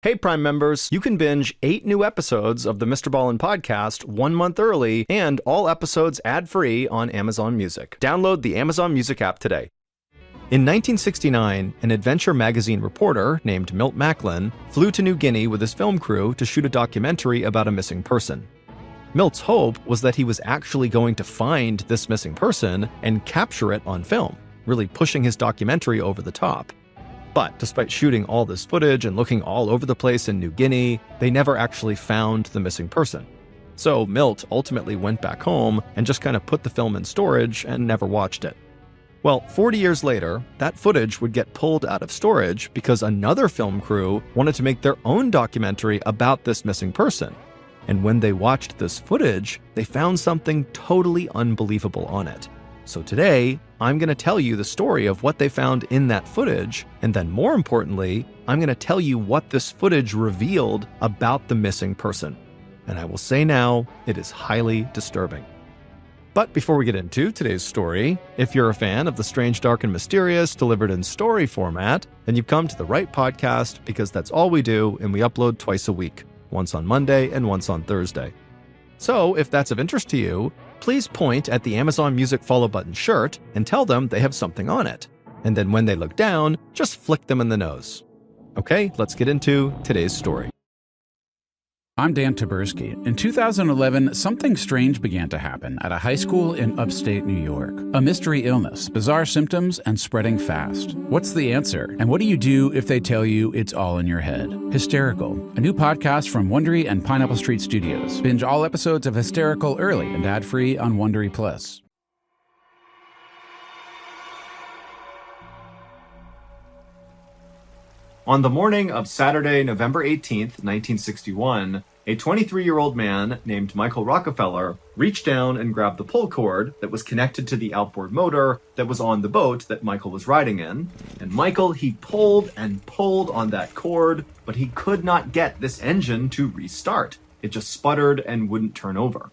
Hey, Prime members, you can binge 8 new episodes of the MrBallen podcast 1 month early and all episodes ad-free on Amazon Music. Download the Amazon Music app today. In 1969, an adventure magazine reporter named Milt Macklin flew to New Guinea with his film crew to shoot a documentary about a missing person. Milt's hope was that he was actually going to find this missing person and capture it on film, really pushing his documentary over the top. But despite shooting all this footage and looking all over the place in New Guinea, they never actually found the missing person. So Milt ultimately went back home and just kind of put the film in storage and never watched it. Well, 40 years later, that footage would get pulled out of storage because another film crew wanted to make their own documentary about this missing person. And when they watched this footage, they found something totally unbelievable on it. So today, I'm going to tell you the story of what they found in that footage, and then more importantly, I'm going to tell you what this footage revealed about the missing person. And I will say now, it is highly disturbing. But before we get into today's story, if you're a fan of the strange, dark, and mysterious delivered in story format, then you've come to the right podcast because that's all we do, and we upload twice a week, once on Monday and once on Thursday. So if that's of interest to you, please point at the Amazon Music follow button shirt and tell them they have something on it. And then when they look down, just flick them in the nose. Okay, let's get into today's story. I'm Dan Taberski. In 2011, something strange began to happen at a high school in upstate New York. A mystery illness, bizarre symptoms, and spreading fast. What's the answer? And what do you do if they tell you it's all in your head? Hysterical, a new podcast from Wondery and Pineapple Street Studios. Binge all episodes of Hysterical early and ad-free on Wondery Plus. On the morning of Saturday, November 18th, 1961, a 23-year-old man named Michael Rockefeller reached down and grabbed the pull cord that was connected to the outboard motor that was on the boat that Michael was riding in. And Michael, he pulled and pulled on that cord, but he could not get this engine to restart. It just sputtered and wouldn't turn over.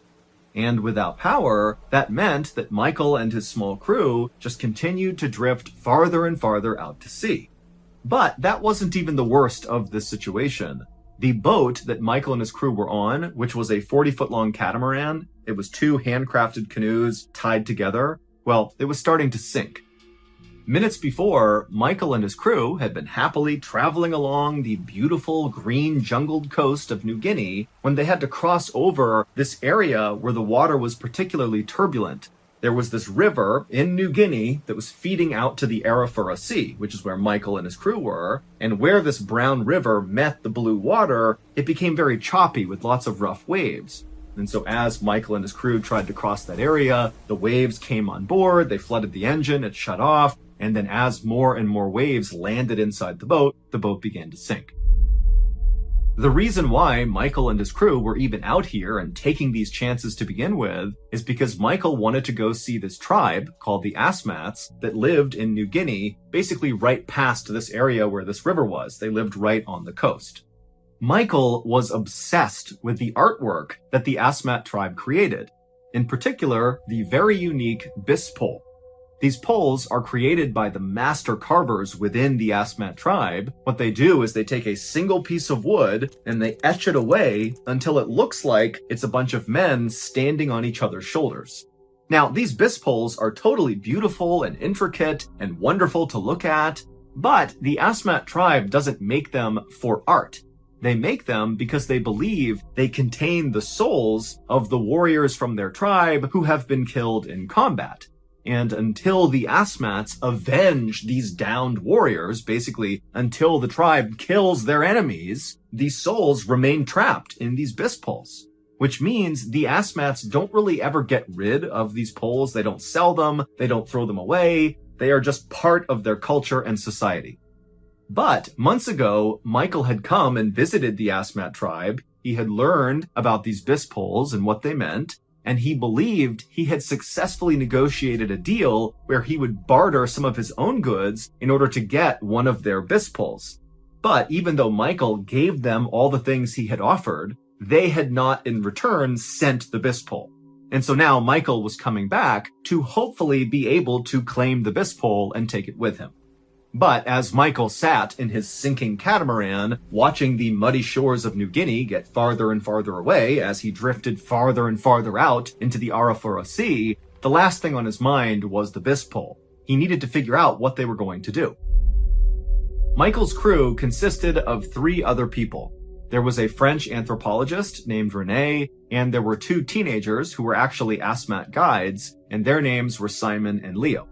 And without power, that meant that Michael and his small crew just continued to drift farther and farther out to sea. But that wasn't even the worst of this situation. The boat that Michael and his crew were on, which was a 40-foot-long catamaran, it was 2 handcrafted canoes tied together, well, it was starting to sink. Minutes before, Michael and his crew had been happily traveling along the beautiful green jungled coast of New Guinea when they had to cross over this area where the water was particularly turbulent. There was this river in New Guinea that was feeding out to the Arafura Sea, which is where Michael and his crew were, and where this brown river met the blue water, it became very choppy with lots of rough waves. And so as Michael and his crew tried to cross that area, the waves came on board, they flooded the engine, it shut off, and then as more and more waves landed inside the boat began to sink. The reason why Michael and his crew were even out here and taking these chances to begin with is because Michael wanted to go see this tribe called the Asmats that lived in New Guinea, basically right past this area where this river was. They lived right on the coast. Michael was obsessed with the artwork that the Asmat tribe created, in particular, the very unique bis pole. These poles are created by the master carvers within the Asmat tribe. What they do is they take a single piece of wood and they etch it away until it looks like it's a bunch of men standing on each other's shoulders. Now, these bis poles are totally beautiful and intricate and wonderful to look at, but the Asmat tribe doesn't make them for art. They make them because they believe they contain the souls of the warriors from their tribe who have been killed in combat. And until the Asmats avenge these downed warriors, basically until the tribe kills their enemies, these souls remain trapped in these bis poles. Which means the Asmats don't really ever get rid of these poles. They don't sell them. They don't throw them away. They are just part of their culture and society. But months ago, Michael had come and visited the Asmat tribe. He had learned about these bis poles and what they meant. And he believed he had successfully negotiated a deal where he would barter some of his own goods in order to get one of their bis poles. But even though Michael gave them all the things he had offered, they had not in return sent the bis pole. And so now Michael was coming back to hopefully be able to claim the bis pole and take it with him. But as Michael sat in his sinking catamaran, watching the muddy shores of New Guinea get farther and farther away as he drifted farther and farther out into the Arafura Sea, the last thing on his mind was the bisque pole. He needed to figure out what they were going to do. Michael's crew consisted of 3 other people. There was a French anthropologist named René, and there were 2 teenagers who were actually asthmatic guides, and their names were Simon and Leo.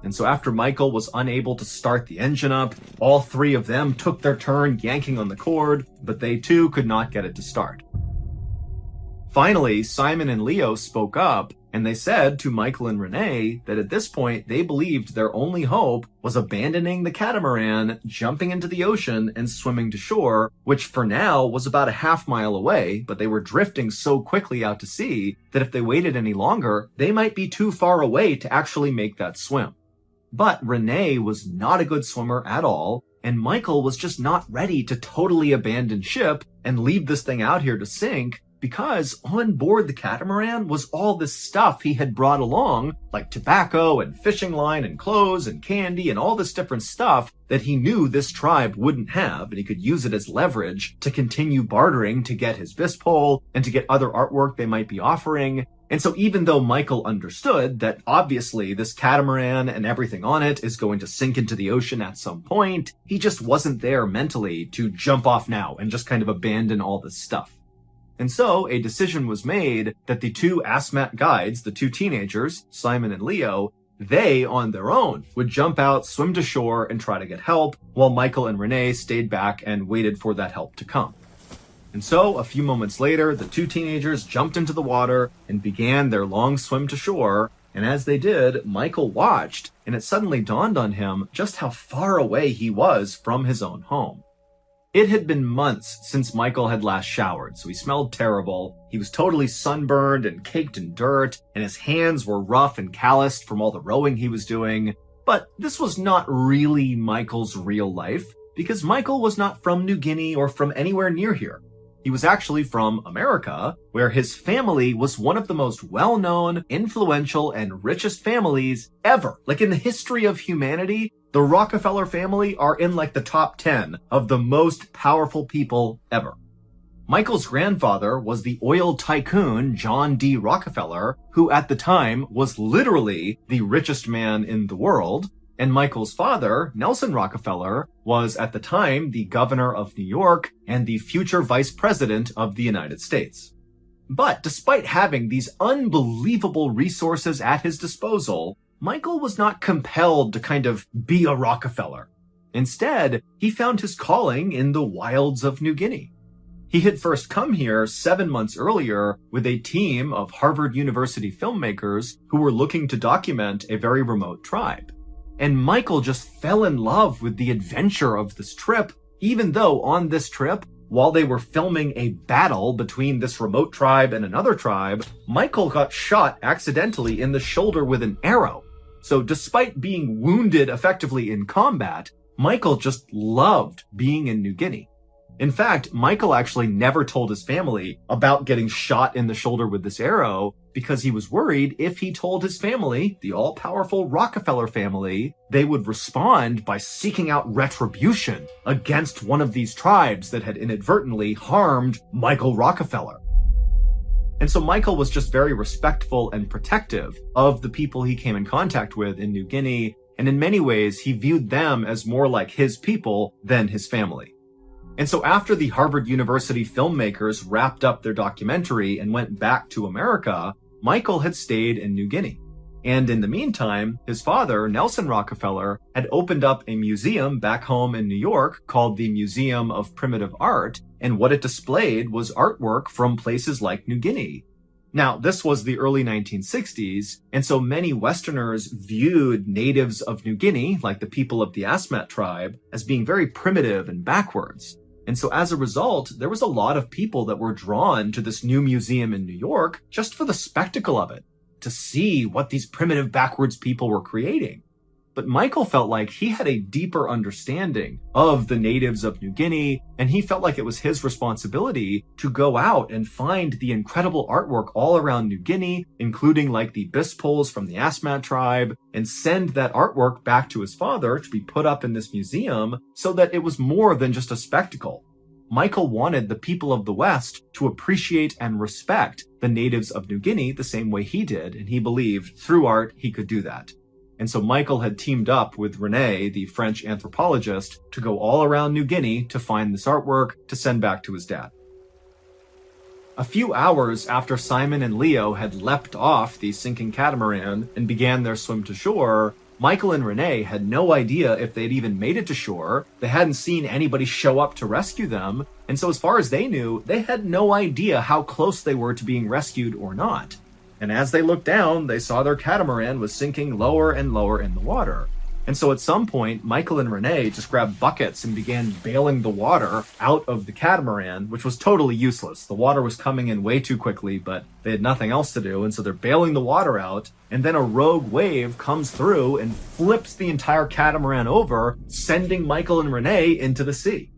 And so after Michael was unable to start the engine up, all 3 of them took their turn yanking on the cord, but they too could not get it to start. Finally, Simon and Leo spoke up, and they said to Michael and René that at this point they believed their only hope was abandoning the catamaran, jumping into the ocean, and swimming to shore, which for now was about a half-mile away, but they were drifting so quickly out to sea that if they waited any longer, they might be too far away to actually make that swim. But René was not a good swimmer at all, and Michael was just not ready to totally abandon ship and leave this thing out here to sink, because on board the catamaran was all this stuff he had brought along, like tobacco and fishing line and clothes and candy and all this different stuff that he knew this tribe wouldn't have, and he could use it as leverage to continue bartering to get his bisque pole and to get other artwork they might be offering. And so even though Michael understood that obviously this catamaran and everything on it is going to sink into the ocean at some point, he just wasn't there mentally to jump off now and just kind of abandon all this stuff. And so a decision was made that the 2 asthmatic guides, the 2 teenagers, Simon and Leo, they on their own would jump out, swim to shore, and try to get help, while Michael and René stayed back and waited for that help to come. And so, a few moments later, the 2 teenagers jumped into the water and began their long swim to shore, and as they did, Michael watched, and it suddenly dawned on him just how far away he was from his own home. It had been months since Michael had last showered, so he smelled terrible. He was totally sunburned and caked in dirt, and his hands were rough and calloused from all the rowing he was doing. But this was not really Michael's real life, because Michael was not from New Guinea or from anywhere near here. He was actually from America, where his family was one of the most well-known, influential, and richest families ever. Like in the history of humanity, the Rockefeller family are in like the top 10 of the most powerful people ever. Michael's grandfather was the oil tycoon John D. Rockefeller, who at the time was literally the richest man in the world. And Michael's father, Nelson Rockefeller, was at the time the governor of New York and the future vice president of the United States. But despite having these unbelievable resources at his disposal, Michael was not compelled to kind of be a Rockefeller. Instead, he found his calling in the wilds of New Guinea. He had first come here 7 months earlier with a team of Harvard University filmmakers who were looking to document a very remote tribe. And Michael just fell in love with the adventure of this trip, even though on this trip, while they were filming a battle between this remote tribe and another tribe, Michael got shot accidentally in the shoulder with an arrow. So despite being wounded effectively in combat, Michael just loved being in New Guinea. In fact, Michael actually never told his family about getting shot in the shoulder with this arrow because he was worried if he told his family, the all-powerful Rockefeller family, they would respond by seeking out retribution against one of these tribes that had inadvertently harmed Michael Rockefeller. And so Michael was just very respectful and protective of the people he came in contact with in New Guinea, and in many ways he viewed them as more like his people than his family. And so after the Harvard University filmmakers wrapped up their documentary and went back to America, Michael had stayed in New Guinea. And in the meantime, his father, Nelson Rockefeller, had opened up a museum back home in New York called the Museum of Primitive Art, and what it displayed was artwork from places like New Guinea. Now, this was the early 1960s, and so many Westerners viewed natives of New Guinea, like the people of the Asmat tribe, as being very primitive and backwards. And so as a result, there was a lot of people that were drawn to this new museum in New York just for the spectacle of it, to see what these primitive backwards people were creating. But Michael felt like he had a deeper understanding of the natives of New Guinea, and he felt like it was his responsibility to go out and find the incredible artwork all around New Guinea, including like the Bispoles from the Asmat tribe, and send that artwork back to his father to be put up in this museum so that it was more than just a spectacle. Michael wanted the people of the West to appreciate and respect the natives of New Guinea the same way he did, and he believed through art he could do that. And so Michael had teamed up with René, the French anthropologist, to go all around New Guinea to find this artwork to send back to his dad. A few hours after Simon and Leo had leapt off the sinking catamaran and began their swim to shore, Michael and René had no idea if they'd even made it to shore. They hadn't seen anybody show up to rescue them, and so as far as they knew, they had no idea how close they were to being rescued or not. And as they looked down, they saw their catamaran was sinking lower and lower in the water. And so at some point, Michael and René just grabbed buckets and began bailing the water out of the catamaran, which was totally useless. The water was coming in way too quickly, but they had nothing else to do. And so they're bailing the water out, and then a rogue wave comes through and flips the entire catamaran over, sending Michael and René into the sea.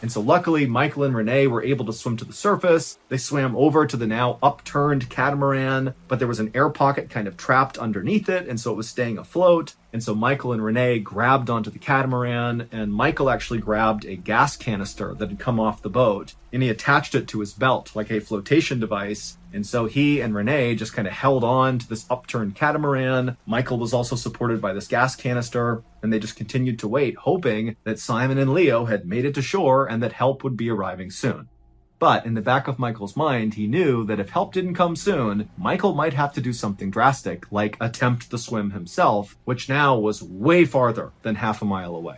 And so luckily, Michael and René were able to swim to the surface. They swam over to the now upturned catamaran, but there was an air pocket kind of trapped underneath it, and so it was staying afloat. And so Michael and René grabbed onto the catamaran, and Michael actually grabbed a gas canister that had come off the boat, and he attached it to his belt like a flotation device. And so he and René just kind of held on to this upturned catamaran. Michael was also supported by this gas canister, and they just continued to wait, hoping that Simon and Leo had made it to shore and that help would be arriving soon. But in the back of Michael's mind, he knew that if help didn't come soon, Michael might have to do something drastic, like attempt the swim himself, which now was way farther than half a mile away.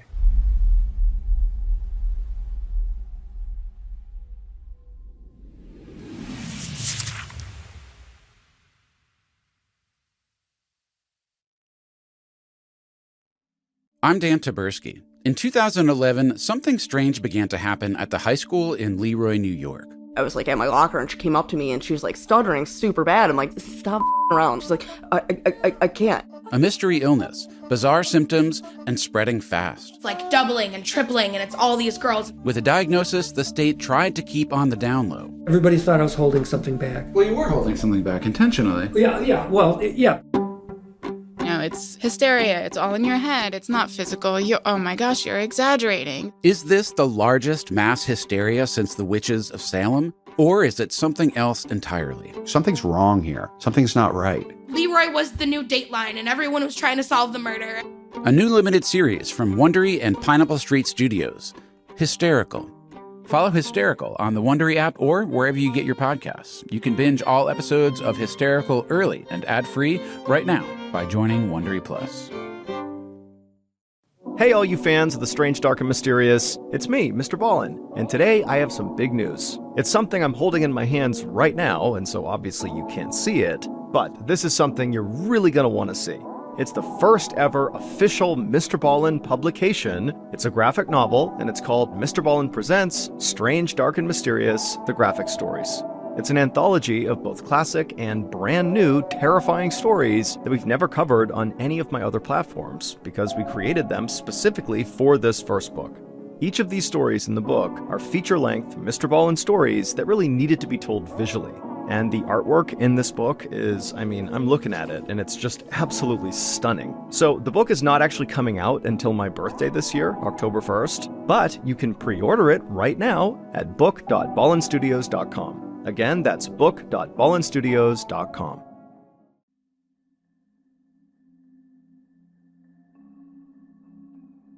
I'm Dan Taberski. In 2011, something strange began to happen at the high school in Leroy, New York. I was like at my locker and she came up to me and she was like stuttering super bad. I'm like, stop around. She's like, I can't. A mystery illness, bizarre symptoms, and spreading fast. It's like doubling and tripling, and it's all these girls. With a diagnosis, the state tried to keep on the down low. Everybody thought I was holding something back. Well, you were holding something back intentionally. Yeah. No, it's hysteria. It's all in your head. It's not physical. Oh my gosh, you're exaggerating. Is this the largest mass hysteria since the witches of Salem? Or is it something else entirely? Something's wrong here. Something's not right. Leroy was the new Dateline, and everyone was trying to solve the murder. A new limited series from Wondery and Pineapple Street Studios. Hysterical. Follow Hysterical on the Wondery app or wherever you get your podcasts. You can binge all episodes of Hysterical early and ad-free right now by joining Wondery Plus. Hey all you fans of the strange, dark, and mysterious, it's me, MrBallen, and today I have some big news. It's something I'm holding in my hands right now, and so obviously you can't see it, but this is something you're really gonna want to see. It's the first ever official MrBallen publication. It's a graphic novel, and it's called MrBallen Presents Strange, Dark, and Mysterious, The Graphic Stories. It's an anthology of both classic and brand new terrifying stories that we've never covered on any of my other platforms, because we created them specifically for this first book. Each of these stories in the book are feature-length MrBallen stories that really needed to be told visually. And the artwork in this book is, I'm looking at it, and it's just absolutely stunning. So the book is not actually coming out until my birthday this year, October 1st, but you can pre-order it right now at book.ballenstudios.com. Again, that's book.ballenstudios.com.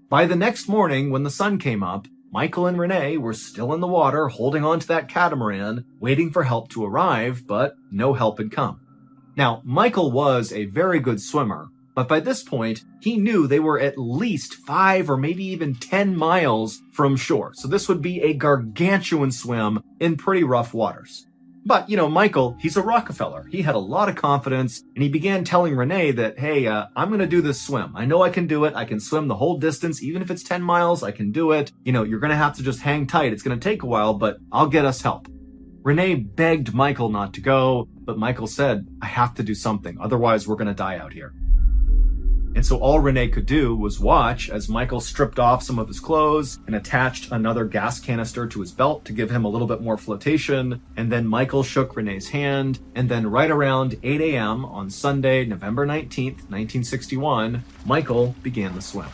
By the next morning, when the sun came up, Michael and René were still in the water holding on to that catamaran, waiting for help to arrive, but no help had come. Now, Michael was a very good swimmer, but by this point, he knew they were at least 5 or maybe even 10 miles from shore, so this would be a gargantuan swim in pretty rough waters. But, Michael, he's a Rockefeller. He had a lot of confidence, and he began telling René that, hey, I'm going to do this swim. I know I can do it. I can swim the whole distance. Even if it's 10 miles, I can do it. You're going to have to just hang tight. It's going to take a while, but I'll get us help. René begged Michael not to go, but Michael said, I have to do something. Otherwise, we're going to die out here. And so all Renee could do was watch as Michael stripped off some of his clothes and attached another gas canister to his belt to give him a little bit more flotation. And then Michael shook Renee's hand. And then right around 8 a.m. on Sunday, November 19th, 1961, Michael began the swim.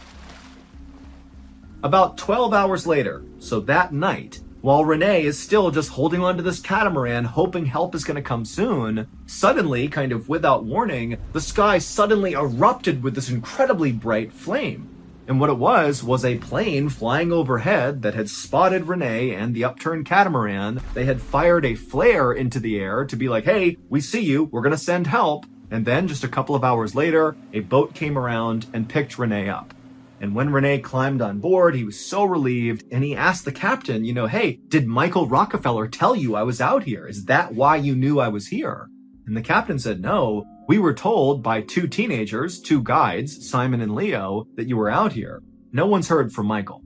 About 12 hours later, so that night, while Renee is still just holding onto this catamaran, hoping help is going to come soon, suddenly, kind of without warning, the sky suddenly erupted with this incredibly bright flame. And what it was a plane flying overhead that had spotted Renee and the upturned catamaran. They had fired a flare into the air to be like, hey, we see you, we're going to send help. And then just a couple of hours later, a boat came around and picked Renee up. And when Renee climbed on board, he was so relieved, and he asked the captain, hey, did Michael Rockefeller tell you I was out here? Is that why you knew I was here? And the captain said, no, we were told by two teenagers, two guides, Simon and Leo, that you were out here. No one's heard from Michael.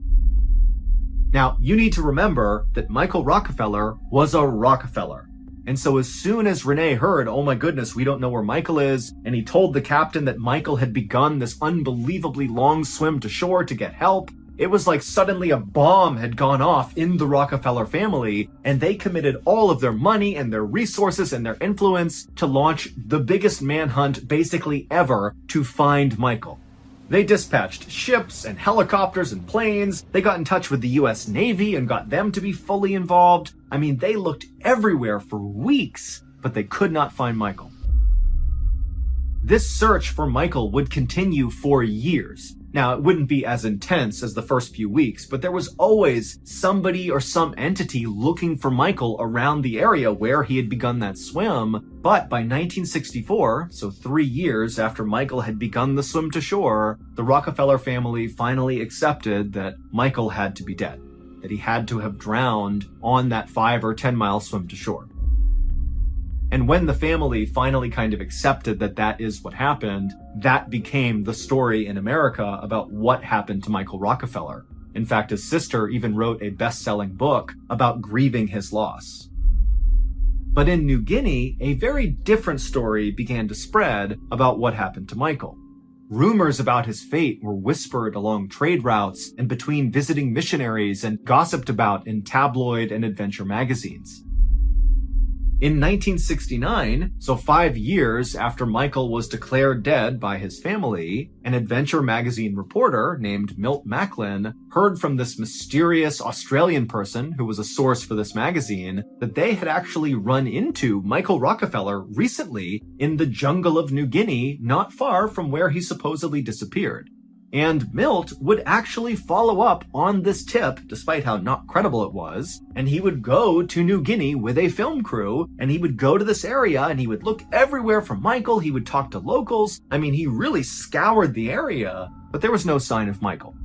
Now, you need to remember that Michael Rockefeller was a Rockefeller. And so as soon as Renee heard, oh my goodness, we don't know where Michael is, and he told the captain that Michael had begun this unbelievably long swim to shore to get help, it was like suddenly a bomb had gone off in the Rockefeller family, and they committed all of their money and their resources and their influence to launch the biggest manhunt basically ever to find Michael. They dispatched ships and helicopters and planes. They got in touch with the US Navy and got them to be fully involved. I mean, they looked everywhere for weeks, but they could not find Michael. This search for Michael would continue for years. Now, it wouldn't be as intense as the first few weeks, but there was always somebody or some entity looking for Michael around the area where he had begun that swim. But by 1964, so 3 years after Michael had begun the swim to shore, the Rockefeller family finally accepted that Michael had to be dead, that he had to have drowned on that 5 or 10 mile swim to shore. And when the family finally kind of accepted that that is what happened, that became the story in America about what happened to Michael Rockefeller. In fact, his sister even wrote a best-selling book about grieving his loss. But in New Guinea, a very different story began to spread about what happened to Michael. Rumors about his fate were whispered along trade routes and between visiting missionaries and gossiped about in tabloid and adventure magazines. In 1969, so 5 years after Michael was declared dead by his family, an adventure magazine reporter named Milt Macklin heard from this mysterious Australian person who was a source for this magazine that they had actually run into Michael Rockefeller recently in the jungle of New Guinea, not far from where he supposedly disappeared. And Milt would actually follow up on this tip, despite how not credible it was, and he would go to New Guinea with a film crew, and he would go to this area, and he would look everywhere for Michael, he would talk to locals. I mean, he really scoured the area, but there was no sign of Michael.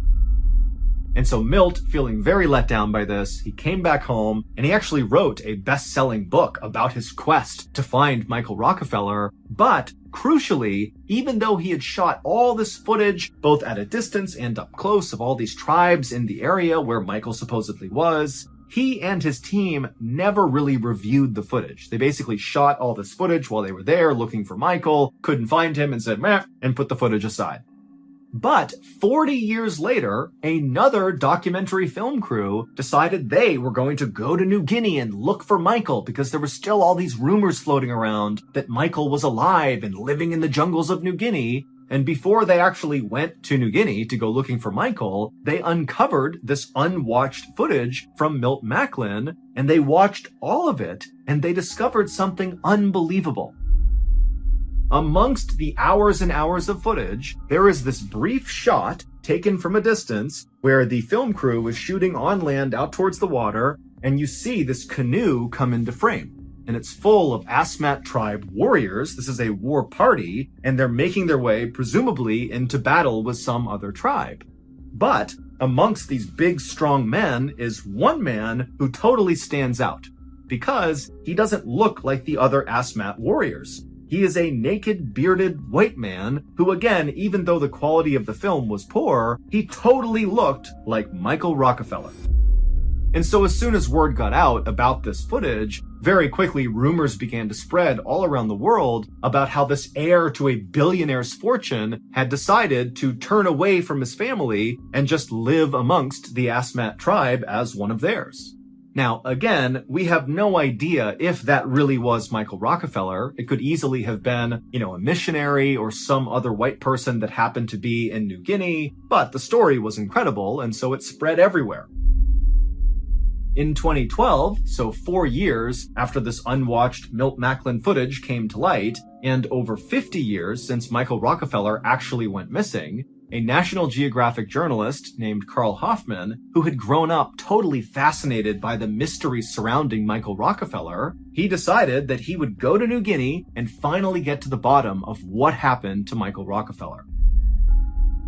And so Milt, feeling very let down by this, he came back home, and he actually wrote a best-selling book about his quest to find Michael Rockefeller. But crucially, even though he had shot all this footage, both at a distance and up close, of all these tribes in the area where Michael supposedly was, he and his team never really reviewed the footage. They basically shot all this footage while they were there looking for Michael, couldn't find him, and said, meh, and put the footage aside. But 40 years later, another documentary film crew decided they were going to go to New Guinea and look for Michael because there were still all these rumors floating around that Michael was alive and living in the jungles of New Guinea. And before they actually went to New Guinea to go looking for Michael, they uncovered this unwatched footage from Milt Macklin, and they watched all of it, and they discovered something unbelievable. Amongst the hours and hours of footage, there is this brief shot taken from a distance where the film crew is shooting on land out towards the water, and you see this canoe come into frame. And it's full of Asmat tribe warriors. This is a war party, and they're making their way, presumably, into battle with some other tribe. But amongst these big, strong men is one man who totally stands out, because he doesn't look like the other Asmat warriors. He is a naked, bearded white man who, again, even though the quality of the film was poor, he totally looked like Michael Rockefeller. And so as soon as word got out about this footage, very quickly rumors began to spread all around the world about how this heir to a billionaire's fortune had decided to turn away from his family and just live amongst the Asmat tribe as one of theirs. Now, again, we have no idea if that really was Michael Rockefeller. It could easily have been, a missionary or some other white person that happened to be in New Guinea, but the story was incredible, and so it spread everywhere. In 2012, so 4 years after this unwatched Milt Macklin footage came to light, and over 50 years since Michael Rockefeller actually went missing, a National Geographic journalist named Carl Hoffman, who had grown up totally fascinated by the mystery surrounding Michael Rockefeller, he decided that he would go to New Guinea and finally get to the bottom of what happened to Michael Rockefeller.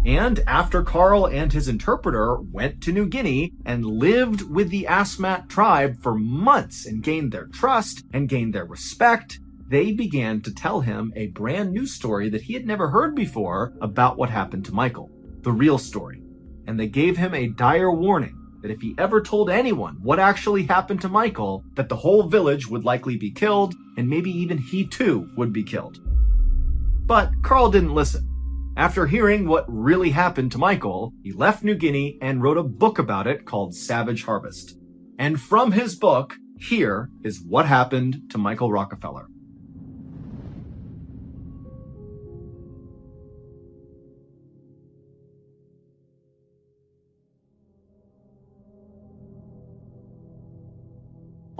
And after Carl and his interpreter went to New Guinea and lived with the Asmat tribe for months and gained their trust and gained their respect, they began to tell him a brand new story that he had never heard before about what happened to Michael, the real story. And they gave him a dire warning that if he ever told anyone what actually happened to Michael, that the whole village would likely be killed, and maybe even he too would be killed. But Carl didn't listen. After hearing what really happened to Michael, he left New Guinea and wrote a book about it called Savage Harvest. And from his book, here is what happened to Michael Rockefeller.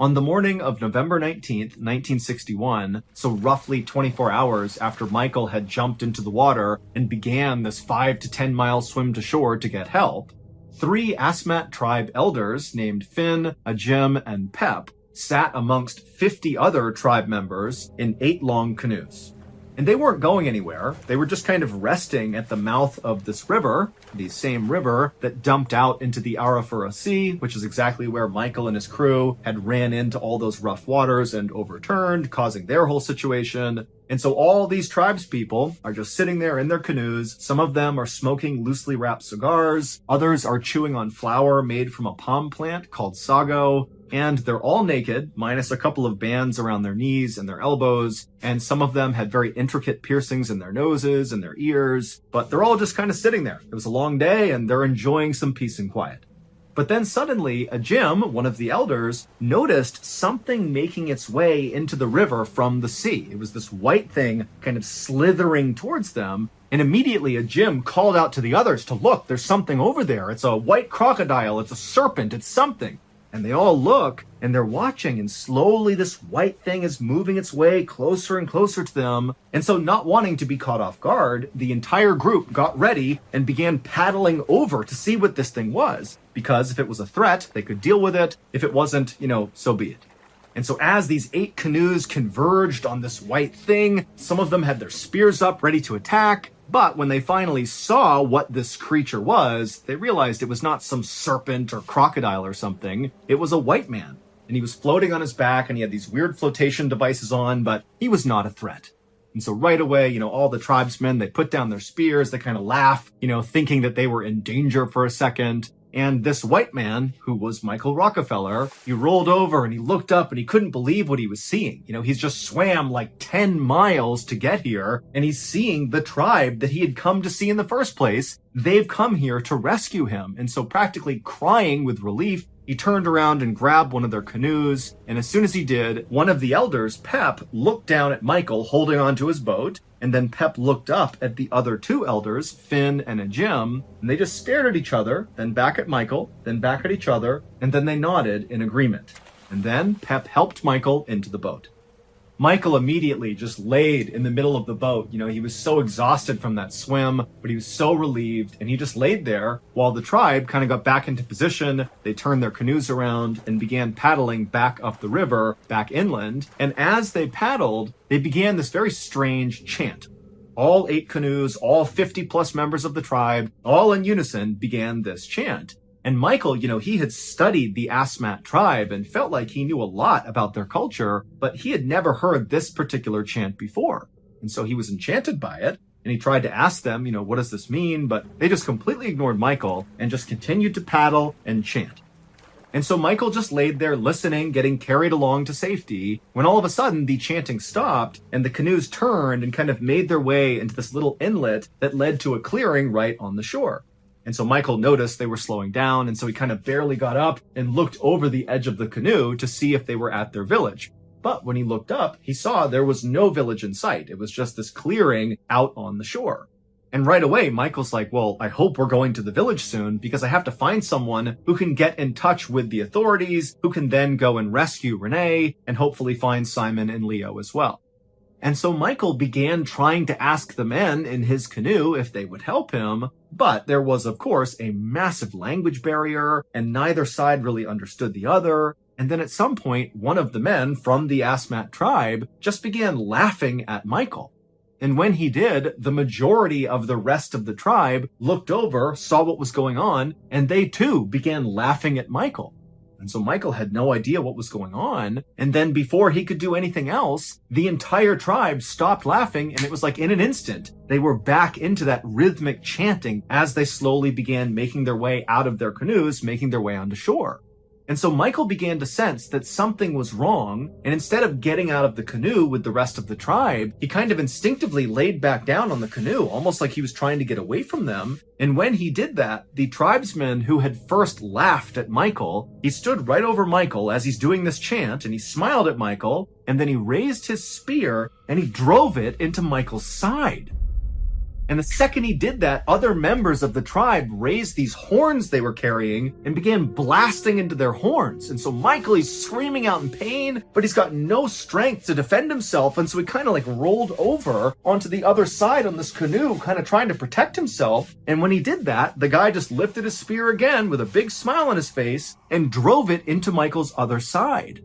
On the morning of November 19th, 1961, so roughly 24 hours after Michael had jumped into the water and began this 5 to 10 mile swim to shore to get help, 3 Asmat tribe elders named Finn, Ajim, and Pep sat amongst 50 other tribe members in 8 long canoes. And they weren't going anywhere. They were just kind of resting at the mouth of this river, the same river that dumped out into the Arafura Sea, which is exactly where Michael and his crew had ran into all those rough waters and overturned, causing their whole situation. And so all these tribes people are just sitting there in their canoes. Some of them are smoking loosely wrapped cigars. Others are chewing on flour made from a palm plant called sago. And they're all naked, minus a couple of bands around their knees and their elbows. And some of them had very intricate piercings in their noses and their ears. But they're all just kind of sitting there. It was a long day and they're enjoying some peace and quiet. But then suddenly, Ajim, one of the elders, noticed something making its way into the river from the sea. It was this white thing kind of slithering towards them. And immediately Ajim called out to the others to look, there's something over there. It's a white crocodile. It's a serpent. It's something. And they all look, and they're watching, and slowly this white thing is moving its way closer and closer to them. And so, not wanting to be caught off guard, the entire group got ready and began paddling over to see what this thing was. Because if it was a threat, they could deal with it. If it wasn't, so be it. And so as these 8 canoes converged on this white thing, some of them had their spears up ready to attack. But when they finally saw what this creature was, they realized it was not some serpent or crocodile or something. It was a white man. And he was floating on his back and he had these weird flotation devices on, but he was not a threat. And so right away, all the tribesmen, they put down their spears, they kind of laugh, thinking that they were in danger for a second. And this white man, who was Michael Rockefeller, he rolled over and he looked up and he couldn't believe what he was seeing. He's just swam like 10 miles to get here and he's seeing the tribe that he had come to see in the first place. They've come here to rescue him. And so practically crying with relief, he turned around and grabbed one of their canoes. And as soon as he did, one of the elders, Pep, looked down at Michael holding onto his boat. And then Pep looked up at the other 2 elders, Finn and Ajim, and they just stared at each other, then back at Michael, then back at each other, and then they nodded in agreement. And then Pep helped Michael into the boat. Michael immediately just laid in the middle of the boat. He was so exhausted from that swim, but he was so relieved, and he just laid there while the tribe kind of got back into position. They turned their canoes around and began paddling back up the river, back inland. And as they paddled, they began this very strange chant. All 8 canoes, all 50 plus members of the tribe, all in unison began this chant. And Michael, he had studied the Asmat tribe and felt like he knew a lot about their culture, but he had never heard this particular chant before. And so he was enchanted by it, and he tried to ask them, what does this mean? But they just completely ignored Michael and just continued to paddle and chant. And so Michael just laid there listening, getting carried along to safety, when all of a sudden the chanting stopped and the canoes turned and kind of made their way into this little inlet that led to a clearing right on the shore. And so Michael noticed they were slowing down, and so he kind of barely got up and looked over the edge of the canoe to see if they were at their village. But when he looked up, he saw there was no village in sight. It was just this clearing out on the shore. And right away, Michael's like, well, I hope we're going to the village soon because I have to find someone who can get in touch with the authorities, who can then go and rescue Renee and hopefully find Simon and Leo as well. And so Michael began trying to ask the men in his canoe if they would help him, but there was, of course, a massive language barrier, and neither side really understood the other. And then at some point, one of the men from the Asmat tribe just began laughing at Michael. And when he did, the majority of the rest of the tribe looked over, saw what was going on, and they too began laughing at Michael. And so Michael had no idea what was going on. And then before he could do anything else, the entire tribe stopped laughing. And it was like in an instant, they were back into that rhythmic chanting as they slowly began making their way out of their canoes, making their way onto shore. And so Michael began to sense that something was wrong, and instead of getting out of the canoe with the rest of the tribe, he kind of instinctively laid back down on the canoe, almost like he was trying to get away from them. And when he did that, the tribesman who had first laughed at Michael, he stood right over Michael as he's doing this chant, and he smiled at Michael, and then he raised his spear, and he drove it into Michael's side. And the second he did that, other members of the tribe raised these horns they were carrying and began blasting into their horns. And so Michael, he's screaming out in pain, but he's got no strength to defend himself. And so he kind of like rolled over onto the other side on this canoe, kind of trying to protect himself. And when he did that, the guy just lifted his spear again with a big smile on his face and drove it into Michael's other side.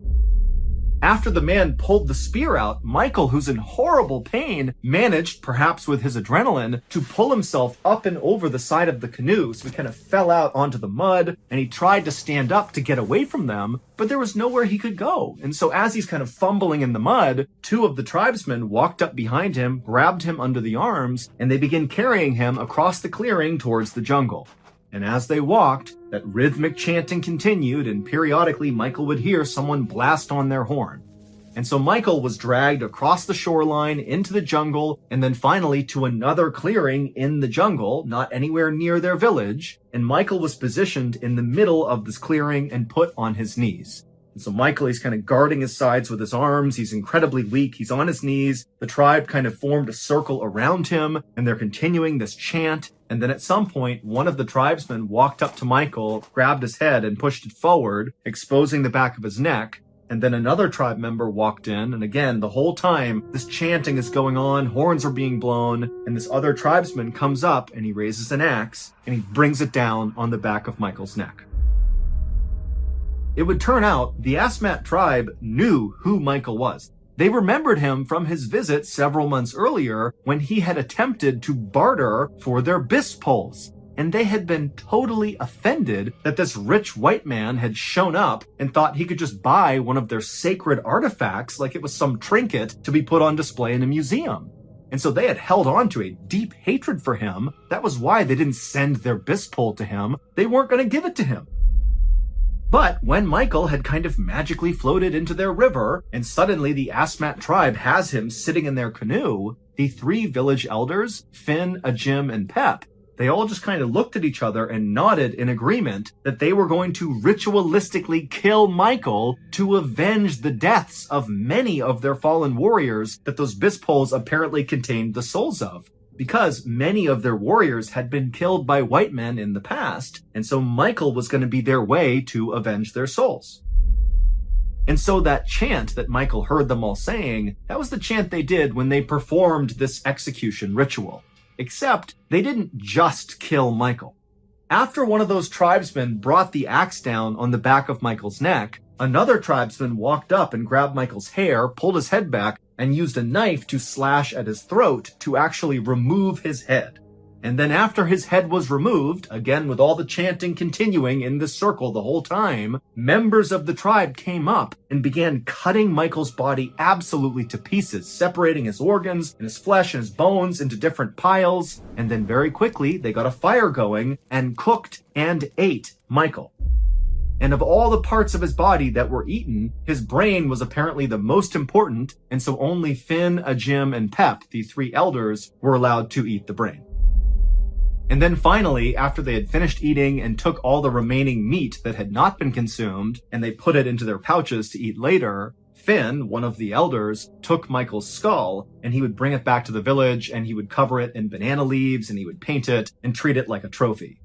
After the man pulled the spear out, Michael, who's in horrible pain, managed, perhaps with his adrenaline, to pull himself up and over the side of the canoe. So he kind of fell out onto the mud, and he tried to stand up to get away from them, but there was nowhere he could go. And so as he's kind of fumbling in the mud, two of the tribesmen walked up behind him, grabbed him under the arms, and they began carrying him across the clearing towards the jungle. And as they walked, that rhythmic chanting continued, and periodically Michael would hear someone blast on their horn. And so Michael was dragged across the shoreline into the jungle, and then finally to another clearing in the jungle, not anywhere near their village, and Michael was positioned in the middle of this clearing and put on his knees. And so Michael, he's kind of guarding his sides with his arms. He's incredibly weak. He's on his knees. The tribe kind of formed a circle around him, and they're continuing this chant. And then at some point, one of the tribesmen walked up to Michael, grabbed his head and pushed it forward, exposing the back of his neck. And then another tribe member walked in. And again, the whole time, this chanting is going on, horns are being blown, and this other tribesman comes up and he raises an axe and he brings it down on the back of Michael's neck. It would turn out the Asmat tribe knew who Michael was. They remembered him from his visit several months earlier when he had attempted to barter for their bis poles. And they had been totally offended that this rich white man had shown up and thought he could just buy one of their sacred artifacts like it was some trinket to be put on display in a museum. And so they had held on to a deep hatred for him. That was why they didn't send their bis pole to him. They weren't going to give it to him. But when Michael had kind of magically floated into their river, and suddenly the Asmat tribe has him sitting in their canoe, the three village elders, Finn, Ajim, and Pep, they all just kind of looked at each other and nodded in agreement that they were going to ritualistically kill Michael to avenge the deaths of many of their fallen warriors that those bis poles apparently contained the souls of. Because many of their warriors had been killed by white men in the past, and so Michael was going to be their way to avenge their souls. And so that chant that Michael heard them all saying, that was the chant they did when they performed this execution ritual. Except they didn't just kill Michael. After one of those tribesmen brought the axe down on the back of Michael's neck, another tribesman walked up and grabbed Michael's hair, pulled his head back, and used a knife to slash at his throat to actually remove his head. And then after his head was removed, again with all the chanting continuing in this circle the whole time, members of the tribe came up and began cutting Michael's body absolutely to pieces, separating his organs and his flesh and his bones into different piles. And then very quickly they got a fire going and cooked and ate Michael. And of all the parts of his body that were eaten, his brain was apparently the most important, and so only Finn, Ajim, and Pep, the 3 elders, were allowed to eat the brain. And then finally, after they had finished eating and took all the remaining meat that had not been consumed, and they put it into their pouches to eat later, Finn, one of the elders, took Michael's skull, and he would bring it back to the village, and he would cover it in banana leaves, and he would paint it and treat it like a trophy.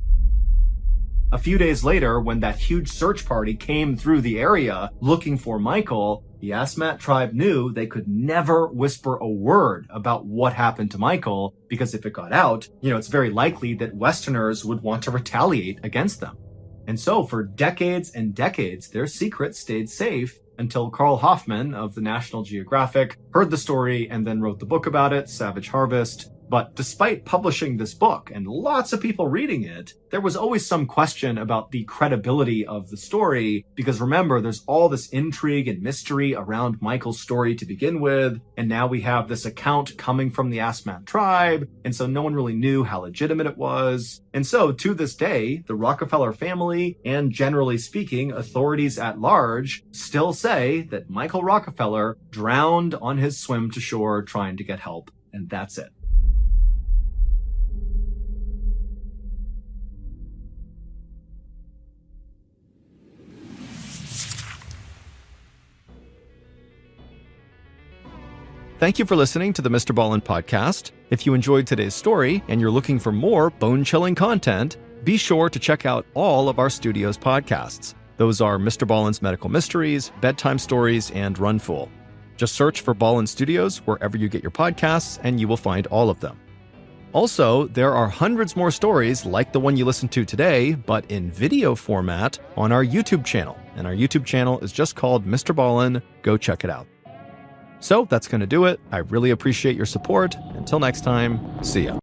A few days later, when that huge search party came through the area looking for Michael, the Asmat tribe knew they could never whisper a word about what happened to Michael, because if it got out, it's very likely that Westerners would want to retaliate against them. And so for decades and decades, their secret stayed safe until Carl Hoffman of the National Geographic heard the story and then wrote the book about it, Savage Harvest. But despite publishing this book and lots of people reading it, there was always some question about the credibility of the story, because remember, there's all this intrigue and mystery around Michael's story to begin with, and now we have this account coming from the Asmat tribe, and so no one really knew how legitimate it was. And so, to this day, the Rockefeller family, and generally speaking, authorities at large, still say that Michael Rockefeller drowned on his swim to shore trying to get help, and that's it. Thank you for listening to the MrBallen podcast. If you enjoyed today's story and you're looking for more bone-chilling content, be sure to check out all of our studio's podcasts. Those are Mr. Ballen's Medical Mysteries, Bedtime Stories, and Runful. Just search for Ballen Studios wherever you get your podcasts, and you will find all of them. Also, there are hundreds more stories like the one you listened to today, but in video format on our YouTube channel. And our YouTube channel is just called Mr. Ballen. Go check it out. So that's going to do it. I really appreciate your support. Until next time, see ya.